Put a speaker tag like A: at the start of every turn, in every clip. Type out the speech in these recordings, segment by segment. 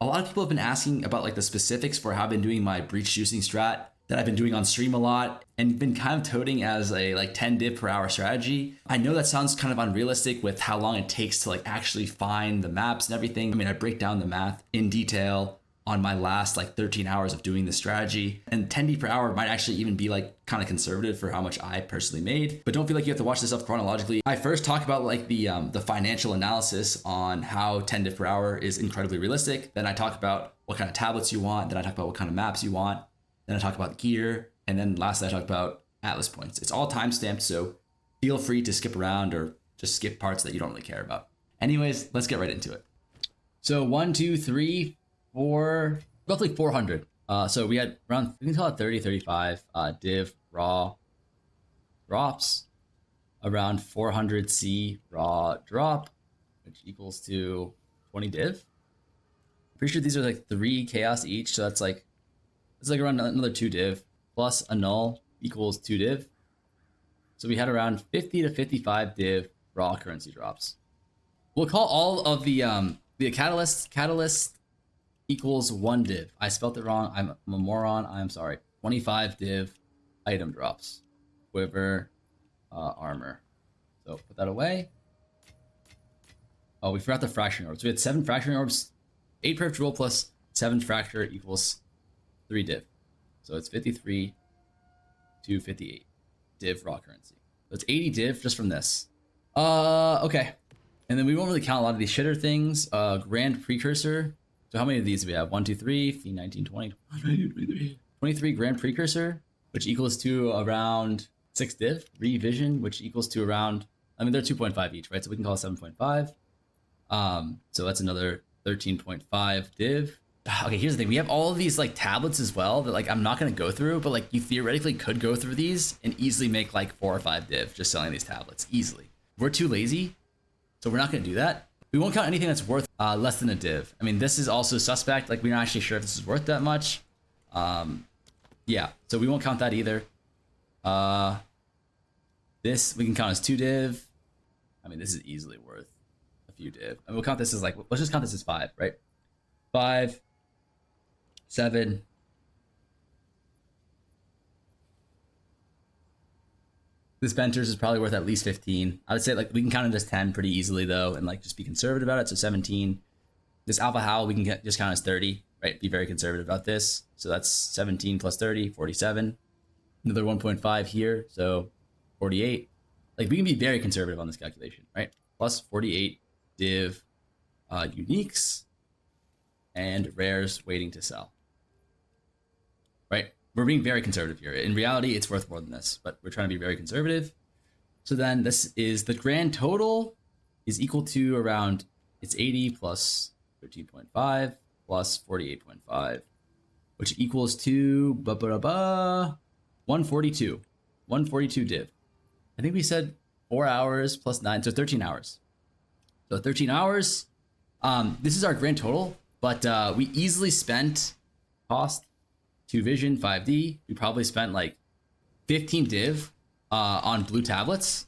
A: A lot of people have been asking about like the specifics for how I've been doing my breach juicing strat that I've been doing on stream a lot and been kind of toting as a like 10 div per hour strategy. I know that sounds kind of unrealistic with how long it takes to like actually find the maps and everything. I mean, I break down the math in detail on my last like 13 hours of doing this strategy, and 10 D per hour might actually even be like kind of conservative for how much I personally made. But don't feel like you have to watch this up chronologically. I first talk about like the financial analysis on how 10 div per hour is incredibly realistic. Then I talk about what kind of tablets you want. Then I talk about what kind of maps you want. Then I talk about gear. And then lastly, I talk about Atlas points. It's all timestamped, so feel free to skip around or just skip parts that you don't really care about. Anyways, let's get right into it. So 1, 2, 3, 4, roughly 400. So we had around, we can call it 30, 35 div raw drops, around 400 C raw drop, which equals to 20 div. Pretty sure these are like 3 chaos each, so that's like, it's like around another 2 div plus a null equals 2 div. So we had around 50 to 55 div raw currency drops. We'll call all of the catalyst equals 1 div. I spelled it wrong. I'm a moron. I'm sorry. 25 div item drops. Quiver, armor. So put that away. Oh, we forgot the fracturing orbs. We had 7 fracturing orbs, 8 perf jewel plus 7 fracture equals 3 div. So it's 53 to 58 div raw currency. So it's 80 div just from this. Okay. And then we won't really count a lot of these shitter things. Grand precursor. So how many of these do we have? 1, 2, 3, 15, 19, 20, 23 grand precursor, which equals to around 6 div. Revision, which equals to around, I mean, they're 2.5 each, right? So we can call it 7.5. So that's another 13.5 div. Okay, here's the thing. We have all of these like tablets as well that like I'm not going to go through, but like you theoretically could go through these and easily make like 4 or 5 div just selling these tablets easily. We're too lazy, so we're not going to do that. We won't count anything that's worth less than a div. I mean, this is also suspect. Like, we're not actually sure if this is worth that much. Yeah, so we won't count that either. This we can count as 2 div. I mean, this is easily worth a few div. And we'll count this as like, let's just count this as 5, right? 5, 7. This Ventures is probably worth at least 15. I would say like we can count it as 10 pretty easily though, and like just be conservative about it. So 17. This Alpha Howl we can just count as 30, right? Be very conservative about this. So that's 17 plus 30, 47. Another 1.5 here, so 48. Like we can be very conservative on this calculation, right? Plus 48 div uniques and rares waiting to sell, right? We're being very conservative here. In reality, it's worth more than this, but we're trying to be very conservative. So then this is the grand total is equal to around, it's 80 plus 13.5 plus 48.5, which equals to 142. 142 div. I think we said 4 hours plus 9, so 13 hours. So 13 hours. This is our grand total, but we easily spent cost 2 vision, 5D. We probably spent like 15 div on blue tablets.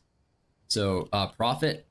A: So profit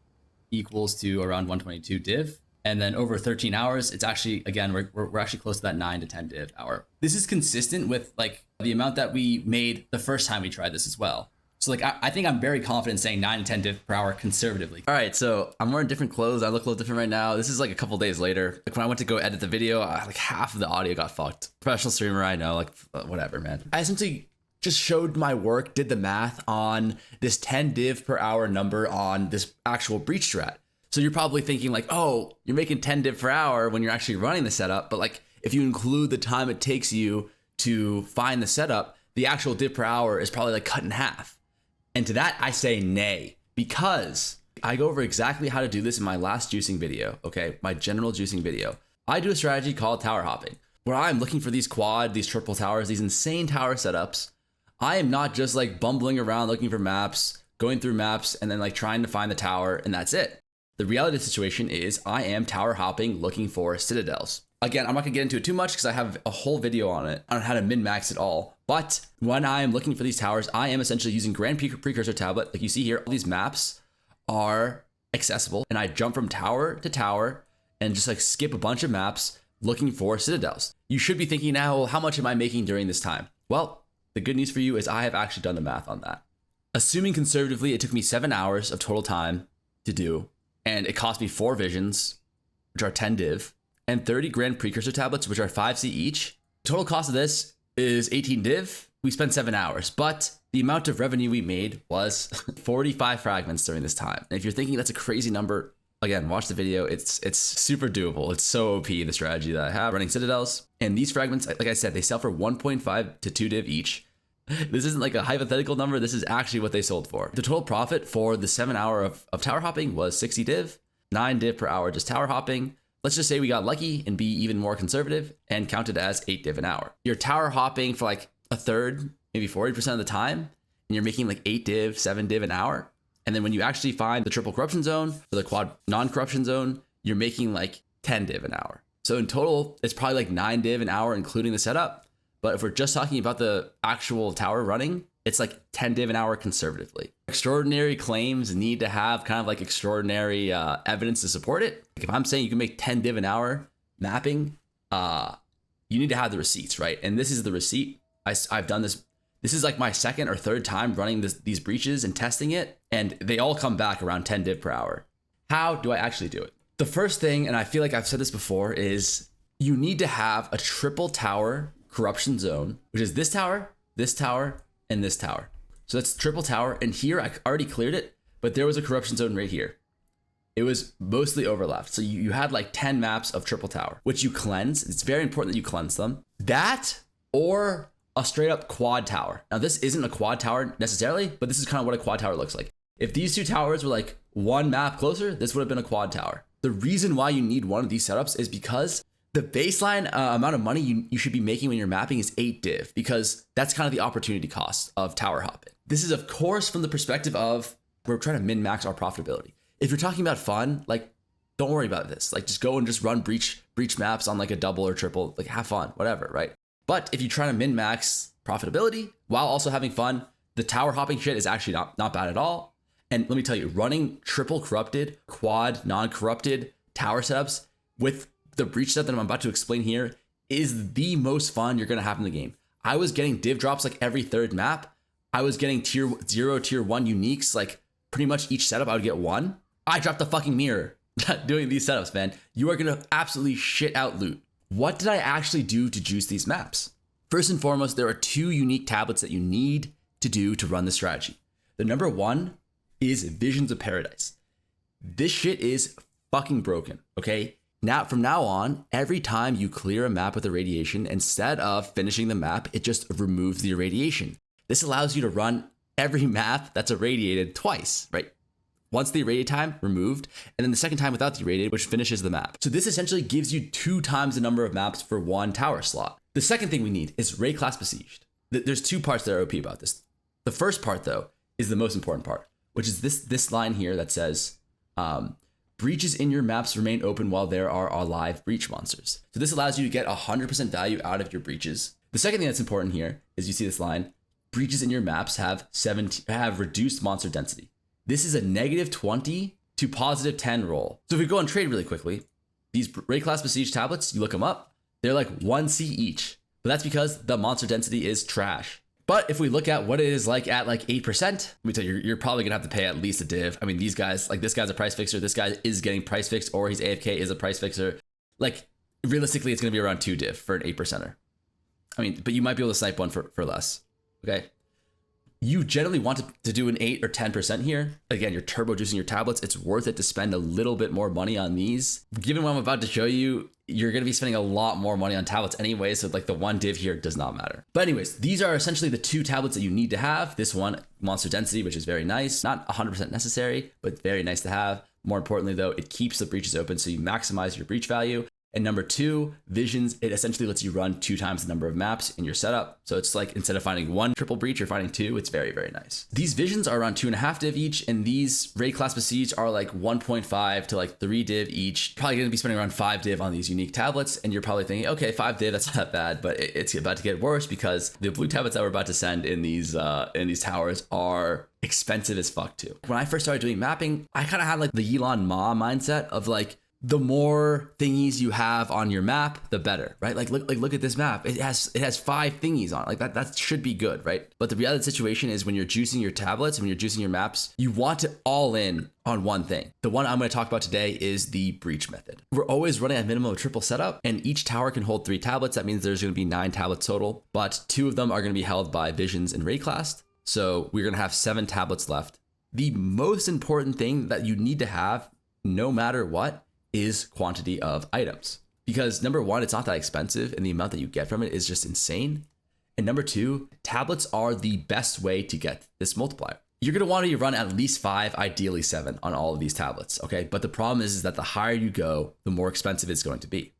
A: equals to around 122 div. And then over 13 hours, it's actually, again, we're actually close to that 9 to 10 div hour. This is consistent with like the amount that we made the first time we tried this as well. So like, I think I'm very confident saying 9 to 10 div per hour conservatively. All right, so I'm wearing different clothes. I look a little different right now. This is like a couple days later. Like when I went to go edit the video, like half of the audio got fucked. Professional streamer, I know, like whatever, man. I essentially just showed my work, did the math on this 10 div per hour number on this actual breach strat. So you're probably thinking like, oh, you're making 10 div per hour when you're actually running the setup. But like if you include the time it takes you to find the setup, the actual div per hour is probably like cut in half. And to that, I say nay, because I go over exactly how to do this in my last juicing video, okay? My general juicing video. I do a strategy called tower hopping, where I'm looking for these quad, these triple towers, these insane tower setups. I am not just like bumbling around looking for maps, going through maps, and then like trying to find the tower, and that's it. The reality of the situation is I am tower hopping looking for citadels. Again, I'm not gonna get into it too much because I have a whole video on it, on how to min-max it all. But when I am looking for these towers, I am essentially using Grand Precursor Tablet. Like you see here, all these maps are accessible, and I jump from tower to tower and just like skip a bunch of maps, looking for citadels. You should be thinking now, well, how much am I making during this time? Well, the good news for you is I have actually done the math on that. Assuming conservatively, it took me 7 hours of total time to do, and it cost me 4 visions, which are 10 div, and 30 grand precursor tablets, which are 5C each. Total cost of this is 18 div. We spent 7 hours, but the amount of revenue we made was 45 fragments during this time. And if you're thinking that's a crazy number, again, watch the video. It's super doable. It's so OP, the strategy that I have running citadels. And these fragments, like I said, they sell for 1.5 to 2 div each. This isn't like a hypothetical number. This is actually what they sold for. The total profit for the 7 hour of tower hopping was 60 div, 9 div per hour just tower hopping. Let's just say we got lucky and be even more conservative and counted as 8 div an hour. You're tower hopping for like a third, maybe 40% of the time, and you're making like 8 div, 7 div an hour. And then when you actually find the triple corruption zone or the quad non-corruption zone, you're making like 10 div an hour. So in total, it's probably like 9 div an hour, including the setup. But if we're just talking about the actual tower running, it's like 10 div an hour conservatively. Extraordinary claims need to have kind of like extraordinary evidence to support it. Like if I'm saying you can make 10 div an hour mapping, you need to have the receipts, right? And this is the receipt. I've done this. This is like my second or third time running these breaches and testing it, and they all come back around 10 div per hour. How do I actually do it? The first thing, and I feel like I've said this before, is you need to have a triple tower corruption zone, which is this tower, and this tower. So that's triple tower. And here I already cleared it, but there was a corruption zone right here. It was mostly overlapped. So you had like 10 maps of triple tower, which you cleanse. It's very important that you cleanse them. That or a straight up quad tower. Now this isn't a quad tower necessarily, but this is kind of what a quad tower looks like. If these two towers were like one map closer, this would have been a quad tower. The reason why you need one of these setups is because the baseline amount of money you should be making when you're mapping is 8 div, because that's kind of the opportunity cost of tower hopping. This is of course from the perspective of we're trying to min-max our profitability. If you're talking about fun, like don't worry about this. Like just go and just run breach maps on like a double or triple, like have fun, whatever, right? But if you're trying to min-max profitability while also having fun, the tower hopping shit is actually not bad at all. And let me tell you, running triple corrupted, quad non-corrupted tower setups with the breach set that I'm about to explain here is the most fun you're going to have in the game. I was getting div drops like every third map. I was getting tier 0, tier 1 uniques, like pretty much each setup I would get one. I dropped the fucking mirror doing these setups, man. You are going to absolutely shit out loot. What did I actually do to juice these maps? First and foremost, there are 2 unique tablets that you need to do to run the strategy. The number 1 is Visions of Paradise. This shit is fucking broken, okay? Now, from now on, every time you clear a map with irradiation, instead of finishing the map, it just removes the irradiation. This allows you to run every map that's irradiated twice, right? Once the irradiate time removed, and then the second time without the irradiated, which finishes the map. So this essentially gives you 2 times the number of maps for 1 tower slot. The second thing we need is Raid Class Besieged. There's 2 parts that are OP about this. The first part, though, is the most important part, which is this line here that says, breaches in your maps remain open while there are alive breach monsters. So this allows you to get 100% value out of your breaches. The second thing that's important here is you see this line, breaches in your maps have reduced monster density. This is a -20 to +10 roll. So if we go on trade really quickly, these Raid Class Besiege tablets, you look them up, they're like 1C each. But that's because the monster density is trash. But if we look at what it is like at like 8%, let me tell you, you're probably gonna have to pay at least a div. I mean, these guys, like this guy's a price fixer, this guy is getting price fixed, or he's AFK is a price fixer. Like realistically, it's gonna be around 2 div for an 8%er. I mean, but you might be able to snipe one for less, okay? You generally want to do an 8 or 10% here. Again, you're turbo juicing your tablets. It's worth it to spend a little bit more money on these. Given what I'm about to show you, you're going to be spending a lot more money on tablets anyway. So like the 1 div here does not matter. But anyways, these are essentially the 2 tablets that you need to have. This one, monster density, which is very nice. Not 100% necessary, but very nice to have. More importantly though, it keeps the breaches open so you maximize your breach value. And number 2, Visions, it essentially lets you run 2 times the number of maps in your setup. So it's like instead of finding 1 triple breach, you're finding 2. It's very, very nice. These Visions are around 2.5 div each, and these Raid Class Besiege are like 1.5 to like 3 div each. Probably gonna be spending around 5 div on these unique tablets, and you're probably thinking, okay, 5 div, that's not bad, but it's about to get worse because the blue tablets that we're about to send in these towers are expensive as fuck too. When I first started doing mapping, I kind of had like the Elon Ma mindset of like, the more thingies you have on your map, the better, right? Like look at this map. It has 5 thingies on it. Like that should be good, right? But the reality of the situation is when you're juicing your tablets, when you're juicing your maps, you want to all in on one thing. The one I'm going to talk about today is the breach method. We're always running a minimum of triple setup, and each tower can hold 3 tablets. That means there's going to be 9 tablets total, but 2 of them are going to be held by Visions and Rayclast. So we're going to have 7 tablets left. The most important thing that you need to have, no matter what, is quantity of items. Because number one, it's not that expensive and the amount that you get from it is just insane. And number 2, tablets are the best way to get this multiplier. You're going to want to run at least 5, ideally 7 on all of these tablets, okay? But the problem is that the higher you go, the more expensive it's going to be.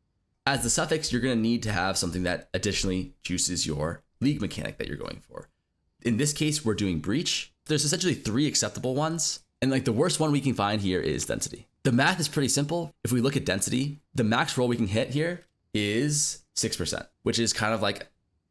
A: As the suffix, you're going to need to have something that additionally juices your league mechanic that you're going for. In this case, we're doing breach. There's essentially 3 acceptable ones. And like the worst one we can find here is density. The math is pretty simple. If we look at density, the max roll we can hit here is 6%, which is kind of like,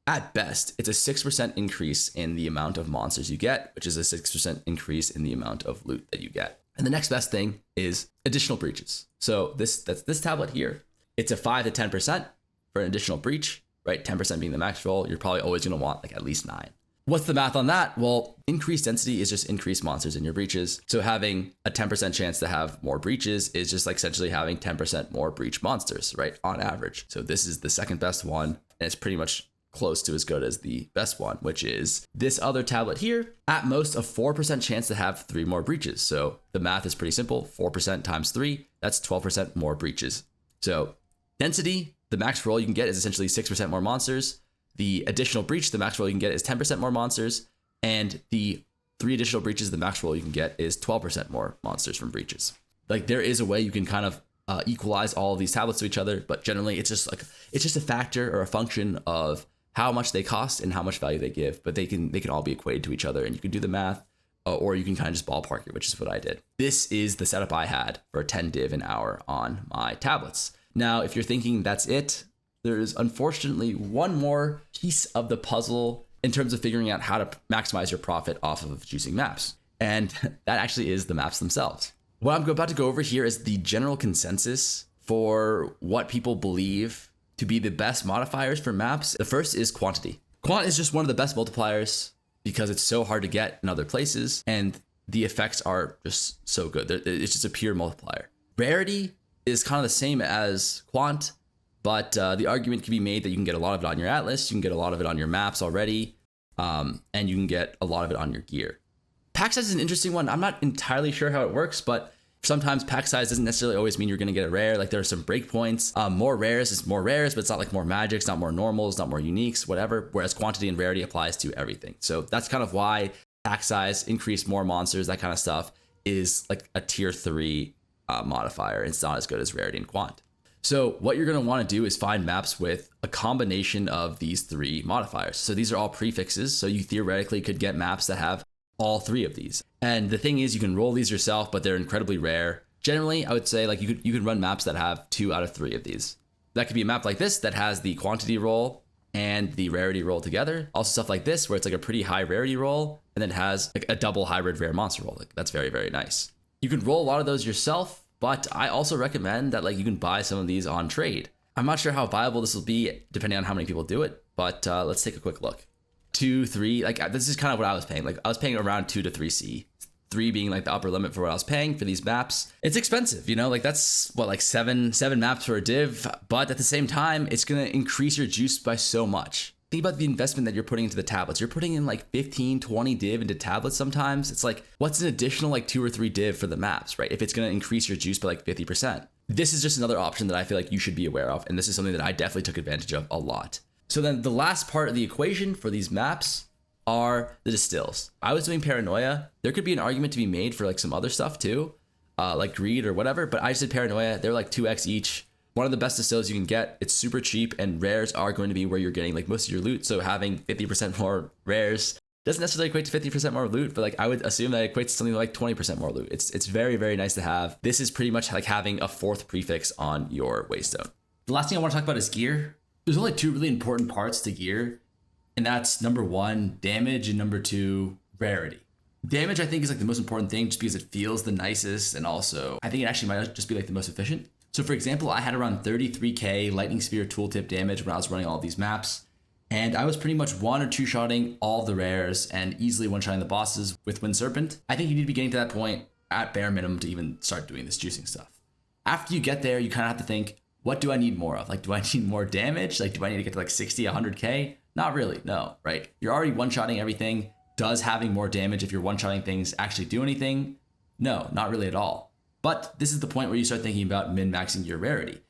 A: at best, it's a 6% increase in the amount of monsters you get, which is a 6% increase in the amount of loot that you get. And the next best thing is additional breaches. So this tablet here, it's a 5 to 10% for an additional breach, right? 10% being the max roll. You're probably always going to want like at least 9. What's the math on that? Well, increased density is just increased monsters in your breaches. So having a 10% chance to have more breaches is just like essentially having 10% more breach monsters, right? On average. So this is the second best one, and it's pretty much close to as good as the best one, which is this other tablet here. At most a 4% chance to have 3 more breaches. So the math is pretty simple. 4% times 3, that's 12% more breaches. So density, the max roll you can get is essentially 6% more monsters. The additional breach, the max roll you can get is 10% more monsters, and the 3 additional breaches, the max roll you can get is 12% more monsters from breaches. Like there is a way you can kind of equalize all of these tablets to each other, but generally it's just a factor or a function of how much they cost and how much value they give. But they can all be equated to each other, and you can do the math, or you can kind of just ballpark it, which is what I did. This is the setup I had for 10 div an hour on my tablets. Now, if you're thinking that's it, there's unfortunately one more piece of the puzzle in terms of figuring out how to maximize your profit off of juicing maps. And that actually is the maps themselves. What I'm about to go over here is the general consensus for what people believe to be the best modifiers for maps. The first is quantity. Quant is just one of the best multipliers because it's so hard to get in other places, and the effects are just so good. It's just a pure multiplier. Rarity is kind of the same as quant, but the argument can be made that you can get a lot of it on your atlas, you can get a lot of it on your maps already, and you can get a lot of it on your gear. Pack size is an interesting one. I'm not entirely sure how it works, but sometimes pack size doesn't necessarily always mean you're going to get a rare. Like there are some breakpoints. More rares is more rares, but it's not like more magics, not more normals, not more uniques, whatever. Whereas quantity and rarity applies to everything. So that's kind of why pack size, increase more monsters, that kind of stuff is like a tier 3 modifier. It's not as good as rarity and quant. So what you're going to want to do is find maps with a combination of these 3 modifiers. So these are all prefixes. So you theoretically could get maps that have all 3 of these. And the thing is, you can roll these yourself, but they're incredibly rare. Generally, I would say like you could run maps that have 2 out of 3 of these. That could be a map like this that has the quantity roll and the rarity roll together. Also stuff like this where it's like a pretty high rarity roll and then has like a double hybrid rare monster roll. Like that's very, very nice. You can roll a lot of those yourself, but I also recommend that like you can buy some of these on trade. I'm not sure how viable this will be depending on how many people do it, but let's take a quick look. 2, 3, like this is kind of what I was paying. Like I was paying around 2 to 3C. 3 being like the upper limit for what I was paying for these maps. It's expensive, you know, like that's what, like seven maps for a div, but at the same time, it's going to increase your juice by so much. Think about the investment that you're putting into the tablets. You're putting in like 15, 20 div into tablets sometimes. It's like, what's an additional like 2 or 3 div for the maps, right? If it's going to increase your juice by like 50%. This is just another option that I feel like you should be aware of. And this is something that I definitely took advantage of a lot. So then the last part of the equation for these maps are the distills. I was doing Paranoia. There could be an argument to be made for like some other stuff too, like Greed or whatever, but I just did Paranoia. They're like 2x each. One of the best distills you can get. It's super cheap, and rares are going to be where you're getting like most of your loot. So having 50% more rares doesn't necessarily equate to 50% more loot, but like I would assume that it equates to something like 20% more loot. It's very, very nice to have. This is pretty much like having a 4th prefix on your Waystone. The last thing I want to talk about is gear. There's only 2 really important parts to gear. And that's number 1, damage, and number 2, rarity. Damage, I think, is like the most important thing just because it feels the nicest, and also I think it actually might just be like the most efficient. So for example, I had around 33k Lightning Spear tooltip damage when I was running all of these maps. And I was pretty much one or two shotting all of the rares and easily one shotting the bosses with Wind Serpent. I think you need to be getting to that point at bare minimum to even start doing this juicing stuff. After you get there, you kind of have to think, what do I need more of? Like, do I need more damage? Like, do I need to get to like 60, 100k? Not really, no, right? You're already one-shotting everything. Does having more damage if you're one-shotting things actually do anything? No, not really at all. But this is the point where you start thinking about min-maxing your rarity.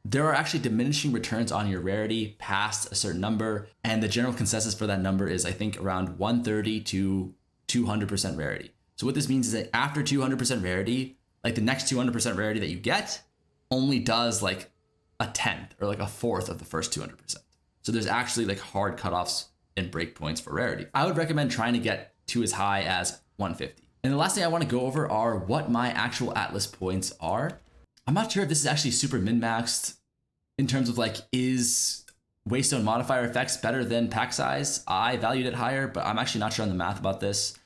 A: There are actually diminishing returns on your rarity past a certain number, and the general consensus for that number is, I think, around 130 to 200% rarity. So what this means is that after 200% rarity, like the next 200% rarity that you get only does like a tenth or like a fourth of the first 200%. So there's actually like hard cutoffs and breakpoints for rarity. I would recommend trying to get to as high as 150. And the last thing I want to go over are what my actual Atlas points are. I'm not sure if this is actually super min-maxed in terms of like, is Waystone modifier effects better than pack size? I valued it higher, but I'm actually not sure on the math about this.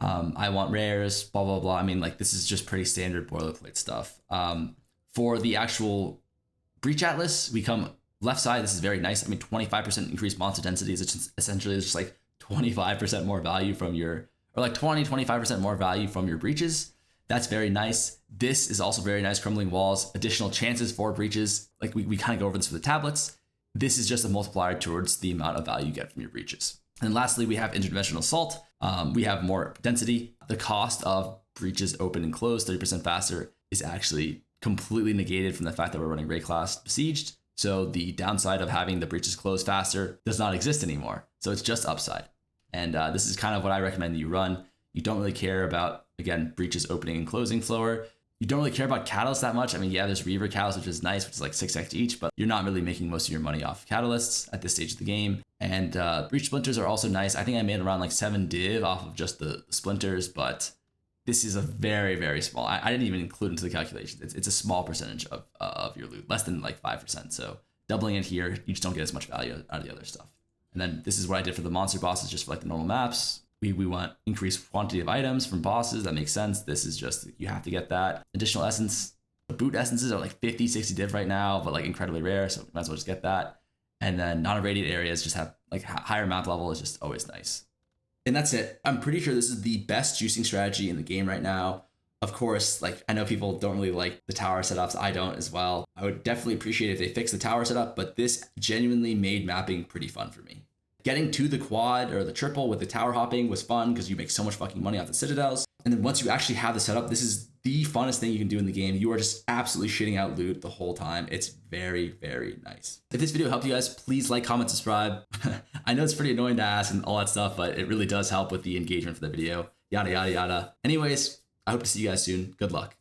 A: I want rares, blah, blah, blah. I mean, like, this is just pretty standard boilerplate stuff. For the actual Breach Atlas, we come left side. This is very nice. I mean, 25% increased monster density is essentially just like 25% more value from your, or like 25% more value from your breaches. That's very nice. This is also very nice. Crumbling walls, additional chances for breaches. Like we kind of go over this for the tablets. This is just a multiplier towards the amount of value you get from your breaches. And lastly, we have interdimensional assault. We have more density. The cost of breaches open and closed 30% faster is actually completely negated from the fact that we're running Wraeclast Besieged. So the downside of having the breaches close faster does not exist anymore. So it's just upside. And this is kind of what I recommend that you run. You don't really care about, again, breaches opening and closing slower. You don't really care about catalysts that much. I mean, yeah, there's Reaver catalyst, which is nice, which is like 6x each, but you're not really making most of your money off catalysts at this stage of the game. And breach splinters are also nice. I think I made around like 7 div off of just the splinters, but this is a very, very small. I didn't even include into the calculations. It's a small percentage of your loot, less than like 5%. So doubling it here, you just don't get as much value out of the other stuff. And then this is what I did for the monster bosses, just for like the normal maps. We want increased quantity of items from bosses. That makes sense. This is just, you have to get that. Additional essence. The boot essences are like 50, 60 div right now, but like incredibly rare. So might as well just get that. And then non-irradiated areas just have like higher map level is just always nice. And that's it. I'm pretty sure this is the best juicing strategy in the game right now. Of course, like I know people don't really like the tower setups. I don't as well. I would definitely appreciate if they fix the tower setup, but this genuinely made mapping pretty fun for me. Getting to the quad or the triple with the tower hopping was fun because you make so much fucking money off the citadels. And then once you actually have the setup, this is the funnest thing you can do in the game. You are just absolutely shitting out loot the whole time. It's very, very nice. If this video helped you guys, please like, comment, subscribe. I know it's pretty annoying to ask and all that stuff, but it really does help with the engagement for the video. Yada, yada, yada. Anyways, I hope to see you guys soon. Good luck.